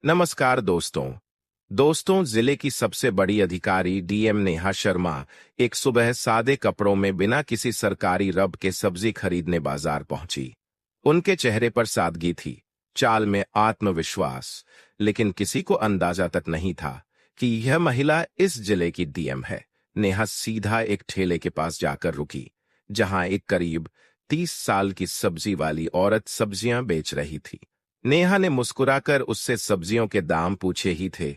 नमस्कार दोस्तों जिले की सबसे बड़ी अधिकारी डीएम नेहा शर्मा एक सुबह सादे कपड़ों में बिना किसी सरकारी रब के सब्जी खरीदने बाजार पहुंची। उनके चेहरे पर सादगी थी, चाल में आत्मविश्वास, लेकिन किसी को अंदाजा तक नहीं था कि यह महिला इस जिले की डीएम है। नेहा सीधा एक ठेले के पास जाकर रुकी, जहां एक करीब 30 साल की सब्जी वाली औरत सब्जियां बेच रही थी। नेहा ने मुस्कुराकर उससे सब्जियों के दाम पूछे ही थे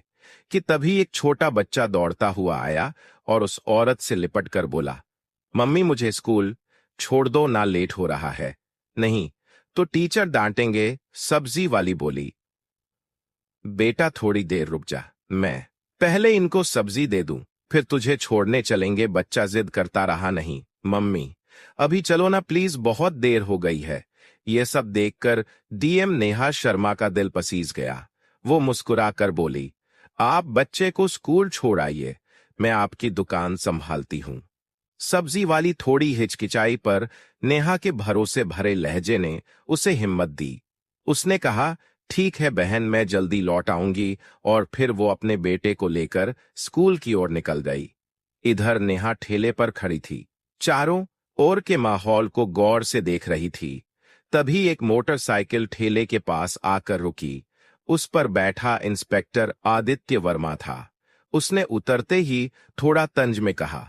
कि तभी एक छोटा बच्चा दौड़ता हुआ आया और उस औरत से लिपट कर बोला, मम्मी मुझे स्कूल छोड़ दो ना, लेट हो रहा है। नहीं तो टीचर डांटेंगे, सब्जी वाली बोली। बेटा थोड़ी देर रुक जा, मैं पहले इनको सब्जी दे दूं, फिर तुझे छोड़ने चलेंगे। बच्चा जिद करता रहा, नहीं मम्मी अभी चलो ना प्लीज, बहुत देर हो गई है। ये सब देखकर डीएम नेहा शर्मा का दिल पसीज गया। वो मुस्कुराकर बोली, आप बच्चे को स्कूल छोड़ आइए, मैं आपकी दुकान संभालती हूं। सब्जी वाली थोड़ी हिचकिचाई पर नेहा के भरोसे भरे लहजे ने उसे हिम्मत दी। उसने कहा, ठीक है बहन, मैं जल्दी लौट आऊंगी, और फिर वो अपने बेटे को लेकर स्कूल की ओर निकल गई। इधर नेहा ठेले पर खड़ी थी, चारों ओर के माहौल को गौर से देख रही थी। तभी एक मोटरसाइकिल ठेले के पास आकर रुकी। उस पर बैठा इंस्पेक्टर आदित्य वर्मा था। उसने उतरते ही थोड़ा तंज में कहा,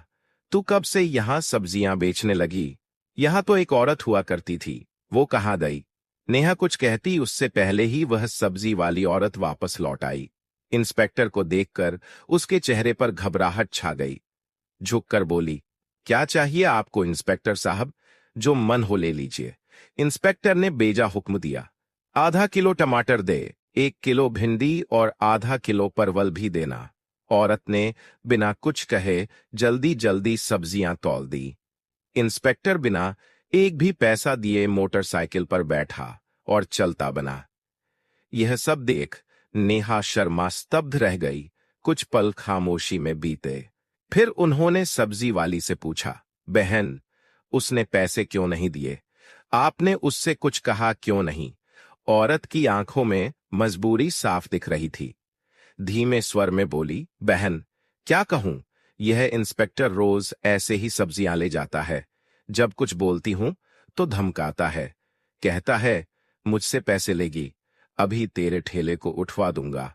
तू कब से यहां सब्जियां बेचने लगी? यहां तो एक औरत हुआ करती थी, वो कहां गई? नेहा कुछ कहती उससे पहले ही वह सब्जी वाली औरत वापस लौट आई। इंस्पेक्टर को देखकर उसके चेहरे पर घबराहट छा गई। झुककर बोली, क्या चाहिए आपको इंस्पेक्टर साहब? जो मन हो ले लीजिए। इंस्पेक्टर ने बेजा हुक्म दिया। आधा किलो टमाटर दे, 1 किलो भिंडी और आधा किलो परवल भी देना। औरत ने बिना कुछ कहे जल्दी जल्दी सब्जियां तौल दी। इंस्पेक्टर बिना एक भी पैसा दिए मोटरसाइकिल पर बैठा और चलता बना। यह सब देख नेहा शर्मा स्तब्ध रह गई। कुछ पल खामोशी में बीते। फिर उन्होंने सब्जी वाली से पूछा, बहन उसने पैसे क्यों नहीं दिए? आपने उससे कुछ कहा क्यों नहीं? औरत की आंखों में मजबूरी साफ दिख रही थी। धीमे स्वर में बोली, बहन क्या कहूं, यह इंस्पेक्टर रोज ऐसे ही सब्जियां ले जाता है। जब कुछ बोलती हूं तो धमकाता है, कहता है मुझसे पैसे लेगी, अभी तेरे ठेले को उठवा दूंगा।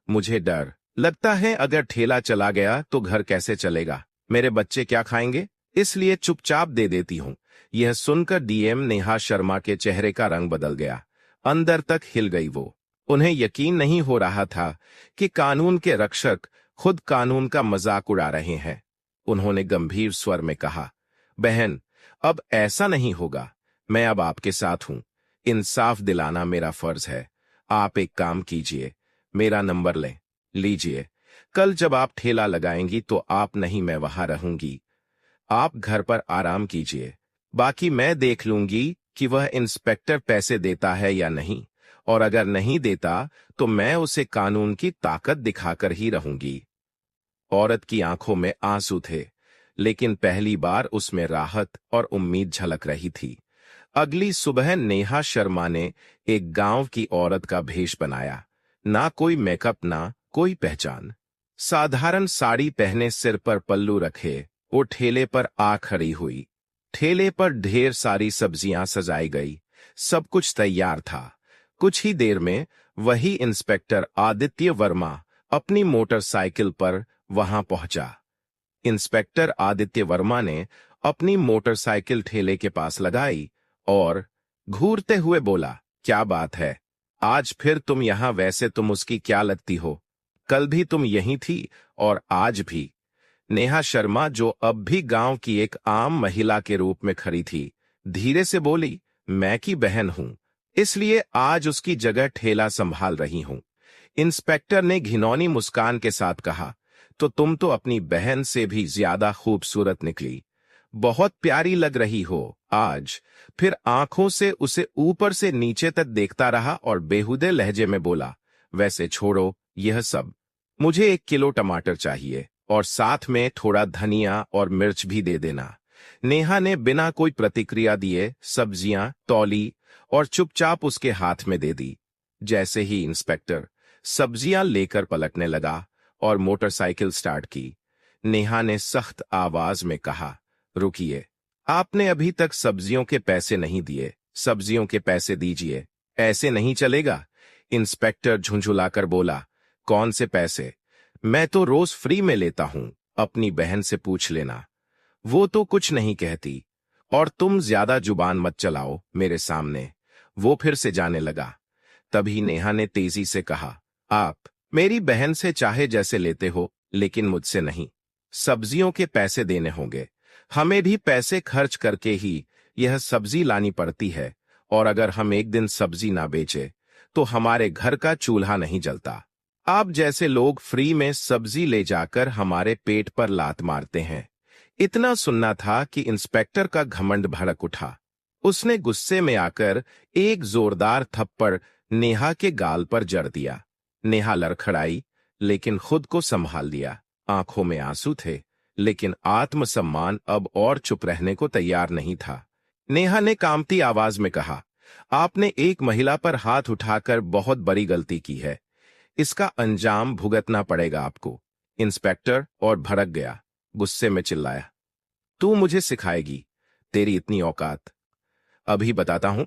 मुझे डर लगता है अगर ठेला चला गया तो घर कैसे चलेगा, मेरे बच्चे क्या खाएंगे, इसलिए चुपचाप दे देती हूं। यह सुनकर डीएम नेहा शर्मा के चेहरे का रंग बदल गया। अंदर तक हिल गई वो। उन्हें यकीन नहीं हो रहा था कि कानून के रक्षक खुद कानून का मजाक उड़ा रहे हैं। उन्होंने गंभीर स्वर में कहा, बहन अब ऐसा नहीं होगा, मैं अब आपके साथ हूं। इंसाफ दिलाना मेरा फर्ज है। आप एक काम कीजिए, मेरा नंबर लें, लीजिए। कल जब आप ठेला लगाएंगी तो आप नहीं, मैं वहां रहूंगी। आप घर पर आराम कीजिए, बाकी मैं देख लूंगी कि वह इंस्पेक्टर पैसे देता है या नहीं, और अगर नहीं देता तो मैं उसे कानून की ताकत दिखाकर ही रहूंगी। औरत की आंखों में आंसू थे, लेकिन पहली बार उसमें राहत और उम्मीद झलक रही थी। अगली सुबह नेहा शर्मा ने एक गांव की औरत का भेष बनाया। ना कोई मेकअप, ना कोई पहचान। साधारण साड़ी पहने, सिर पर पल्लू रखे, वो ठेले पर आ खड़ी हुई। ठेले पर ढेर सारी सब्जियां सजाई गई। सब कुछ तैयार था। कुछ ही देर में वही इंस्पेक्टर आदित्य वर्मा अपनी मोटरसाइकिल पर वहां पहुंचा। इंस्पेक्टर आदित्य वर्मा ने अपनी मोटरसाइकिल ठेले के पास लगाई और घूरते हुए बोला, क्या बात है, आज फिर तुम यहां? वैसे तुम उसकी क्या लगती हो? कल भी तुम यहीं थी और आज भी। नेहा शर्मा, जो अब भी गांव की एक आम महिला के रूप में खड़ी थी, धीरे से बोली, मैं की बहन हूं, इसलिए आज उसकी जगह ठेला संभाल रही हूं। इंस्पेक्टर ने घिनौनी मुस्कान के साथ कहा, तो तुम तो अपनी बहन से भी ज्यादा खूबसूरत निकली, बहुत प्यारी लग रही हो आज। फिर आंखों से उसे ऊपर से नीचे तक देखता रहा और बेहुदे लहजे में बोला, वैसे छोड़ो यह सब, मुझे 1 किलो टमाटर चाहिए और साथ में थोड़ा धनिया और मिर्च भी दे देना। नेहा ने बिना कोई प्रतिक्रिया दिए सब्जियां तौली और चुपचाप उसके हाथ में दे दी। जैसे ही इंस्पेक्टर सब्जियां लेकर पलटने लगा और मोटरसाइकिल स्टार्ट की। नेहा ने सख्त आवाज में कहा, रुकिए, आपने अभी तक सब्जियों के पैसे नहीं दिए, सब्जियों के पैसे दीजिए। ऐसे नहीं चलेगा, इंस्पेक्टर झुंझुलाकर बोला। कौन से पैसे? मैं तो रोज फ्री में लेता हूं, अपनी बहन से पूछ लेना, वो तो कुछ नहीं कहती। और तुम ज्यादा जुबान मत चलाओ मेरे सामने। वो फिर से जाने लगा। तभी नेहा ने तेजी से कहा, आप मेरी बहन से चाहे जैसे लेते हो, लेकिन मुझसे नहीं। सब्जियों के पैसे देने होंगे। हमें भी पैसे खर्च करके ही यह सब्जी लानी पड़ती है, और अगर हम एक दिन सब्जी ना बेचे तो हमारे घर का चूल्हा नहीं जलता। आप जैसे लोग फ्री में सब्जी ले जाकर हमारे पेट पर लात मारते हैं। इतना सुनना था कि इंस्पेक्टर का घमंड भड़क उठा। उसने गुस्से में आकर एक जोरदार थप्पड़ नेहा के गाल पर जड़ दिया। नेहा लड़खड़ाई, लेकिन खुद को संभाल लिया। आंखों में आंसू थे, लेकिन आत्मसम्मान अब और चुप रहने को तैयार नहीं था। नेहा ने कांपती आवाज में कहा, आपने एक महिला पर हाथ उठाकर बहुत बड़ी गलती की है। इसका अंजाम भुगतना पड़ेगा आपको। इंस्पेक्टर और भड़क गया, गुस्से में चिल्लाया, तू मुझे सिखाएगी? तेरी इतनी औकात? अभी बताता हूं।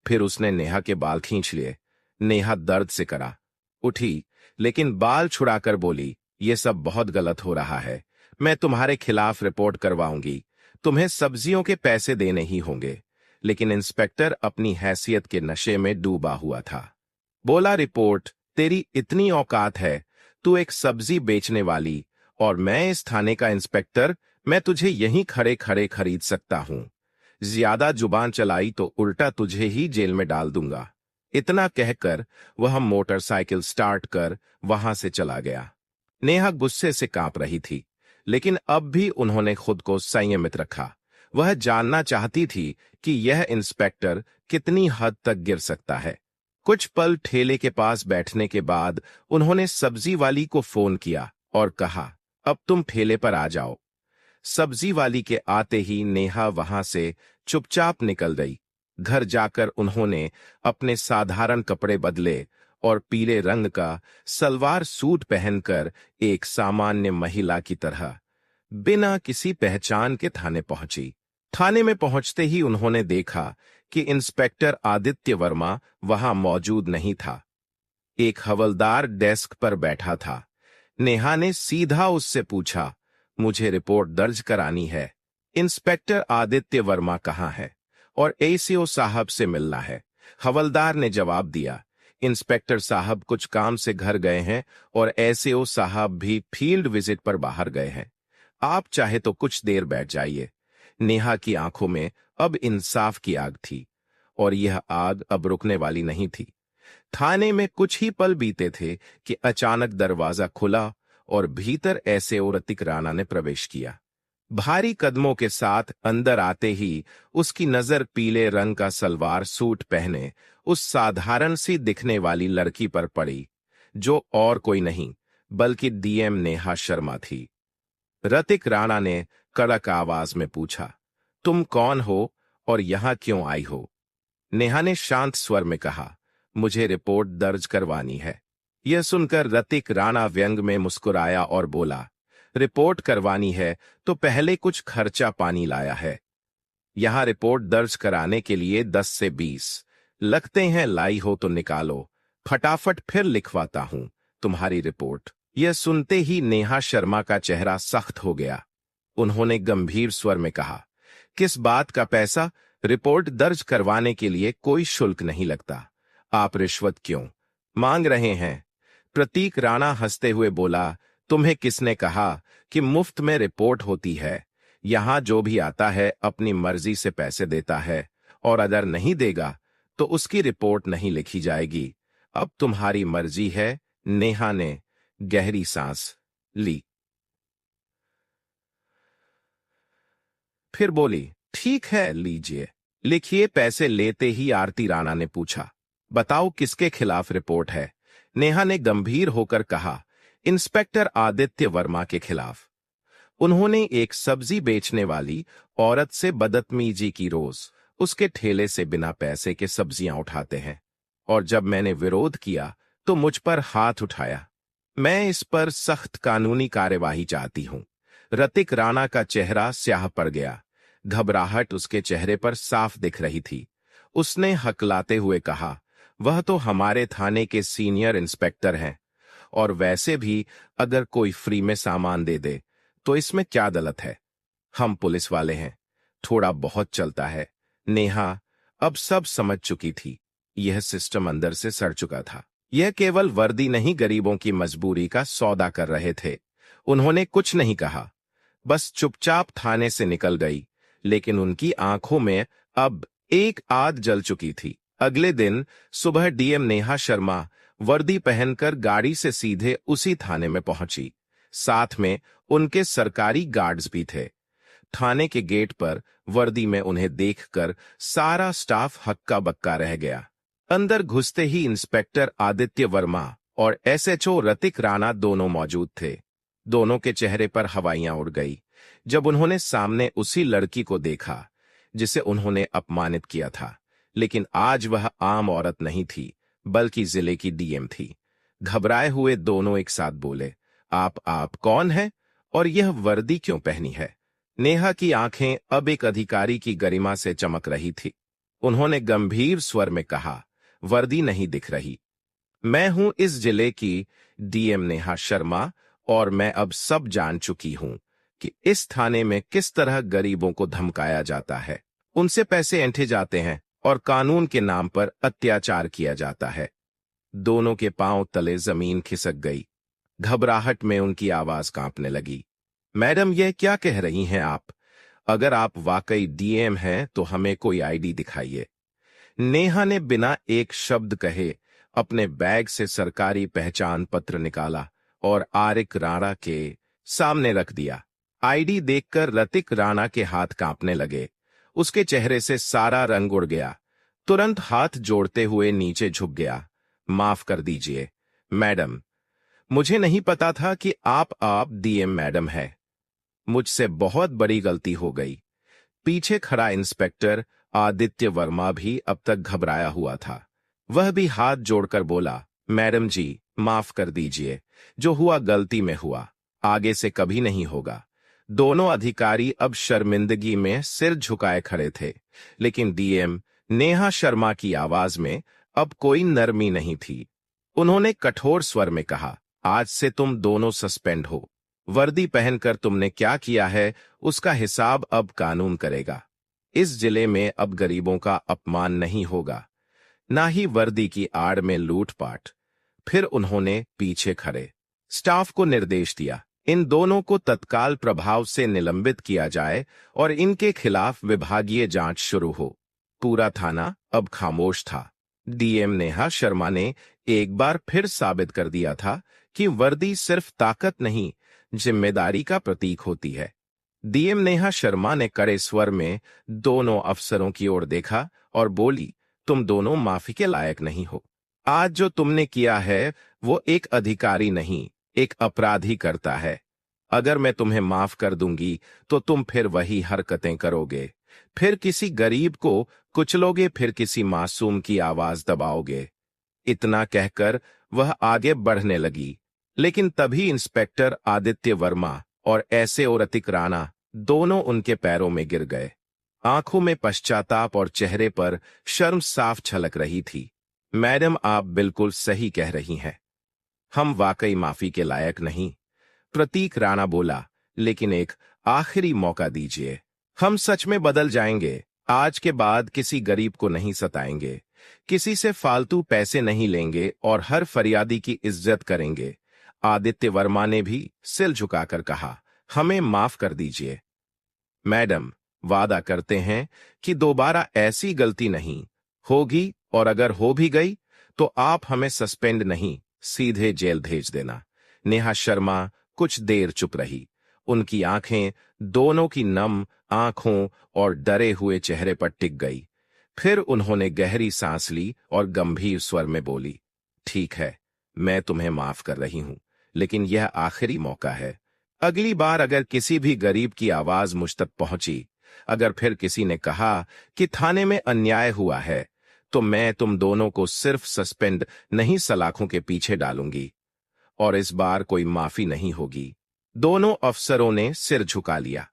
फिर उसने नेहा के बाल खींच लिए। नेहा दर्द से करा उठी, लेकिन बाल छुड़ाकर बोली, ये सब बहुत गलत हो रहा है। मैं तुम्हारे खिलाफ रिपोर्ट करवाऊंगी। तुम्हें सब्जियों के पैसे देने ही होंगे। लेकिन इंस्पेक्टर अपनी हैसियत के नशे में डूबा हुआ था। बोला, रिपोर्ट? तेरी इतनी औकात है? तू एक सब्जी बेचने वाली, और मैं इस थाने का इंस्पेक्टर? मैं तुझे यहीं खड़े खड़े खरीद सकता हूं। ज्यादा जुबान चलाई तो उल्टा तुझे ही जेल में डाल दूंगा। इतना कहकर वह मोटरसाइकिल स्टार्ट कर वहां से चला गया। नेहा गुस्से से कांप रही थी, लेकिन अब भी उन्होंने खुद को संयमित रखा। वह जानना चाहती थी कि यह इंस्पेक्टर कितनी हद तक गिर सकता है। कुछ पल ठेले के पास बैठने के बाद उन्होंने सब्जी वाली को फोन किया और कहा, अब तुम ठेले पर आ जाओ। सब्जी वाली के आते ही नेहा वहां से चुपचाप निकल गई। घर जाकर उन्होंने अपने साधारण कपड़े बदले और पीले रंग का सलवार सूट पहनकर एक सामान्य महिला की तरह बिना किसी पहचान के थाने पहुंची। थाने में पहुंचते ही उन्होंने देखा कि इंस्पेक्टर आदित्य वर्मा वहां मौजूद नहीं था। एक हवलदार डेस्क पर बैठा था। नेहा ने सीधा उससे पूछा, मुझे रिपोर्ट दर्ज करानी है। इंस्पेक्टर आदित्य वर्मा कहाँ है? और एसीओ साहब से मिलना है। हवलदार ने जवाब दिया, इंस्पेक्टर साहब कुछ काम से घर गए हैं और एसीओ साहब भी फील्ड विजिट पर बाहर गए हैं। आप चाहे तो कुछ देर बैठ जाइए। नेहा की आंखों में अब इंसाफ की आग थी, और यह आग अब रुकने वाली नहीं थी। थाने में कुछ ही पल बीते थे कि अचानक दरवाजा खुला और भीतर एसीओ ऋतिक राणा ने प्रवेश किया। भारी कदमों के साथ अंदर आते ही उसकी नजर पीले रंग का सलवार सूट पहने उस साधारण सी दिखने वाली लड़की पर पड़ी, जो और कोई नहीं बल्कि डीएम नेहा शर्मा थी। ऋतिक राणा ने कड़क आवाज में पूछा, तुम कौन हो और यहां क्यों आई हो? नेहा ने शांत स्वर में कहा, मुझे रिपोर्ट दर्ज करवानी है। यह सुनकर ऋतिक राणा व्यंग में मुस्कुराया और बोला, रिपोर्ट करवानी है तो पहले कुछ खर्चा पानी लाया है। यहां रिपोर्ट दर्ज कराने के लिए 10 से 20 लगते हैं, लाई हो तो निकालो, फटाफट फिर लिखवाता हूं तुम्हारी रिपोर्ट। यह सुनते ही नेहा शर्मा का चेहरा सख्त हो गया। उन्होंने गंभीर स्वर में कहा, किस बात का पैसा? रिपोर्ट दर्ज करवाने के लिए कोई शुल्क नहीं लगता। आप रिश्वत क्यों मांग रहे हैं? प्रतीक राणा हंसते हुए बोला, तुम्हें किसने कहा कि मुफ्त में रिपोर्ट होती है? यहां जो भी आता है अपनी मर्जी से पैसे देता है, और अगर नहीं देगा तो उसकी रिपोर्ट नहीं लिखी जाएगी। अब तुम्हारी मर्जी है। नेहा ने गहरी सांस ली, फिर बोली, ठीक है, लीजिए, लिखिए। पैसे लेते ही आरती राणा ने पूछा, बताओ किसके खिलाफ रिपोर्ट है? नेहा ने गंभीर होकर कहा, इंस्पेक्टर आदित्य वर्मा के खिलाफ। उन्होंने एक सब्जी बेचने वाली औरत से बदतमीजी की। रोज उसके ठेले से बिना पैसे के सब्जियां उठाते हैं, और जब मैंने विरोध किया तो मुझ पर हाथ उठाया। मैं इस पर सख्त कानूनी कार्यवाही चाहती हूं। ऋतिक राणा का चेहरा स्याह पड़ गया। घबराहट उसके चेहरे पर साफ दिख रही थी। उसने हकलाते हुए कहा, वह तो हमारे थाने के सीनियर इंस्पेक्टर हैं, और वैसे भी अगर कोई फ्री में सामान दे दे तो इसमें क्या गलत है। हम पुलिस वाले हैं, थोड़ा बहुत चलता है। नेहा अब सब समझ चुकी थी। यह सिस्टम अंदर से सड़ चुका था। यह केवल वर्दी नहीं, गरीबों की मजबूरी का सौदा कर रहे थे। उन्होंने कुछ नहीं कहा, बस चुपचाप थाने से निकल गई, लेकिन उनकी आंखों में अब एक आग जल चुकी थी। अगले दिन सुबह डीएम नेहा शर्मा वर्दी पहनकर गाड़ी से सीधे उसी थाने में पहुंची। साथ में उनके सरकारी गार्ड्स भी थे। थाने के गेट पर वर्दी में उन्हें देखकर सारा स्टाफ हक्का बक्का रह गया। अंदर घुसते ही इंस्पेक्टर आदित्य वर्मा और एसएचओ ऋतिक राणा दोनों मौजूद थे। दोनों के चेहरे पर हवाइयां उड़ गई जब उन्होंने सामने उसी लड़की को देखा जिसे उन्होंने अपमानित किया था। लेकिन आज वह आम औरत नहीं थी, बल्कि जिले की डीएम थी। घबराए हुए दोनों एक साथ बोले, आप कौन हैं और यह वर्दी क्यों पहनी है? नेहा की आंखें अब एक अधिकारी की गरिमा से चमक रही थी। उन्होंने गंभीर स्वर में कहा, वर्दी नहीं दिख रही। मैं हूं इस जिले की डीएम नेहा शर्मा, और मैं अब सब जान चुकी हूं कि इस थाने में किस तरह गरीबों को धमकाया जाता है, उनसे पैसे ऐंठे जाते हैं और कानून के नाम पर अत्याचार किया जाता है। दोनों के पांव तले जमीन खिसक गई। घबराहट में उनकी आवाज कांपने लगी। मैडम, यह क्या कह रही हैं आप? अगर आप वाकई डीएम हैं तो हमें कोई आईडी दिखाइए। नेहा ने बिना एक शब्द कहे अपने बैग से सरकारी पहचान पत्र निकाला और आरिक राणा के सामने रख दिया। आईडी देखकर ऋतिक राणा के हाथ कांपने लगे। उसके चेहरे से सारा रंग उड़ गया। तुरंत हाथ जोड़ते हुए नीचे झुक गया। माफ कर दीजिए मैडम, मुझे नहीं पता था कि आप डीएम मैडम है। मुझसे बहुत बड़ी गलती हो गई। पीछे खड़ा इंस्पेक्टर आदित्य वर्मा भी अब तक घबराया हुआ था। वह भी हाथ जोड़कर बोला, मैडम जी, माफ कर दीजिए, जो हुआ गलती में हुआ, आगे से कभी नहीं होगा। दोनों अधिकारी अब शर्मिंदगी में सिर झुकाए खड़े थे, लेकिन डीएम नेहा शर्मा की आवाज में अब कोई नरमी नहीं थी। उन्होंने कठोर स्वर में कहा, आज से तुम दोनों सस्पेंड हो। वर्दी पहनकर तुमने क्या किया है उसका हिसाब अब कानून करेगा। इस जिले में अब गरीबों का अपमान नहीं होगा, ना ही वर्दी की आड़ में लूटपाट। फिर उन्होंने पीछे खड़े स्टाफ को निर्देश दिया, इन दोनों को तत्काल प्रभाव से निलंबित किया जाए और इनके खिलाफ विभागीय जांच शुरू हो। पूरा थाना अब खामोश था। डीएम नेहा शर्मा ने एक बार फिर साबित कर दिया था कि वर्दी सिर्फ ताकत नहीं, जिम्मेदारी का प्रतीक होती है। डीएम नेहा शर्मा ने कड़े स्वर में दोनों अफसरों की ओर देखा और बोली, तुम दोनों माफी के लायक नहीं हो। आज जो तुमने किया है वो एक अधिकारी नहीं, एक अपराधी करता है। अगर मैं तुम्हें माफ कर दूंगी तो तुम फिर वही हरकतें करोगे, फिर किसी गरीब को कुचलोगे, फिर किसी मासूम की आवाज दबाओगे। इतना कहकर वह आगे बढ़ने लगी, लेकिन तभी इंस्पेक्टर आदित्य वर्मा और एसएचओ ऋतिक राणा दोनों उनके पैरों में गिर गए। आंखों में पश्चाताप और चेहरे पर शर्म साफ झलक रही थी। मैडम, आप बिल्कुल सही कह रही हैं, हम वाकई माफी के लायक नहीं। प्रतीक राणा बोला, लेकिन एक आखिरी मौका दीजिए, हम सच में बदल जाएंगे। आज के बाद किसी गरीब को नहीं सताएंगे, किसी से फालतू पैसे नहीं लेंगे और हर फरियादी की इज्जत करेंगे। आदित्य वर्मा ने भी सिर झुकाकर कहा, हमें माफ कर दीजिए मैडम, वादा करते हैं कि दोबारा ऐसी गलती नहीं होगी, और अगर हो भी गई तो आप हमें सस्पेंड नहीं, सीधे जेल भेज देना। नेहा शर्मा कुछ देर चुप रही। उनकी आंखें दोनों की नम आंखों और डरे हुए चेहरे पर टिक गई। फिर उन्होंने गहरी सांस ली और गंभीर स्वर में बोली, ठीक है, मैं तुम्हें माफ कर रही हूं, लेकिन यह आखिरी मौका है। अगली बार अगर किसी भी गरीब की आवाज मुझ तक पहुंची, अगर फिर किसी ने कहा कि थाने में अन्याय हुआ है, तो मैं तुम दोनों को सिर्फ सस्पेंड नहीं सलाखों के पीछे डालूंगी, और इस बार कोई माफी नहीं होगी। दोनों अफसरों ने सिर झुका लिया।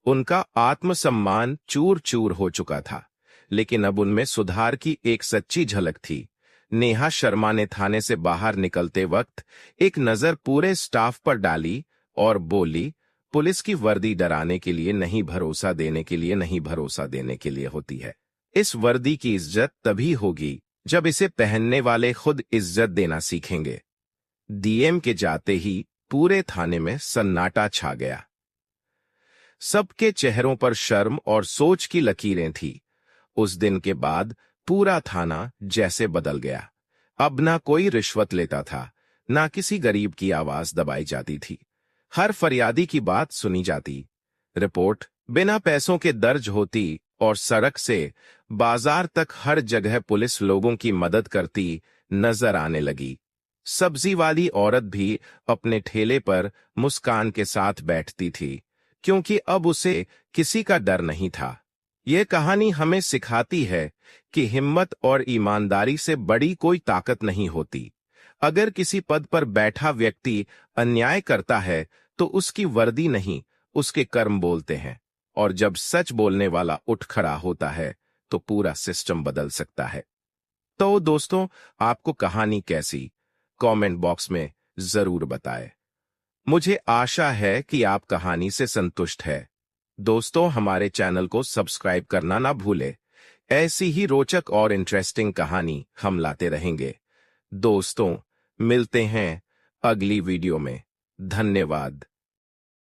उनका आत्मसम्मान चूर चूर हो चुका था, लेकिन अब उनमें सुधार की एक सच्ची झलक थी। नेहा शर्मा ने थाने से बाहर निकलते वक्त एक नजर पूरे स्टाफ पर डाली और बोली, पुलिस की वर्दी डराने के लिए नहीं, भरोसा देने के लिए नहीं, भरोसा देने के लिए होती है। इस वर्दी की इज्जत तभी होगी जब इसे पहनने वाले खुद इज्जत देना सीखेंगे। डीएम के जाते ही पूरे थाने में सन्नाटा छा गया। सबके चेहरों पर शर्म और सोच की लकीरें थी। उस दिन के बाद पूरा थाना जैसे बदल गया। अब ना कोई रिश्वत लेता था, ना किसी गरीब की आवाज दबाई जाती थी। हर फरियादी की बात सुनी जाती, रिपोर्ट बिना पैसों के दर्ज होती, और सड़क से बाजार तक हर जगह पुलिस लोगों की मदद करती नजर आने लगी। सब्जी वाली औरत भी अपने ठेले पर मुस्कान के साथ बैठती थी, क्योंकि अब उसे किसी का डर नहीं था। यह कहानी हमें सिखाती है कि हिम्मत और ईमानदारी से बड़ी कोई ताकत नहीं होती। अगर किसी पद पर बैठा व्यक्ति अन्याय करता है तो उसकी वर्दी नहीं, उसके कर्म बोलते हैं, और जब सच बोलने वाला उठ खड़ा होता है तो पूरा सिस्टम बदल सकता है। तो दोस्तों, आपको कहानी कैसी, कमेंट बॉक्स में जरूर बताएं। मुझे आशा है कि आप कहानी से संतुष्ट है। दोस्तों, हमारे चैनल को सब्सक्राइब करना ना भूले। ऐसी ही रोचक और इंटरेस्टिंग कहानी हम लाते रहेंगे। दोस्तों, मिलते हैं अगली वीडियो में। धन्यवाद।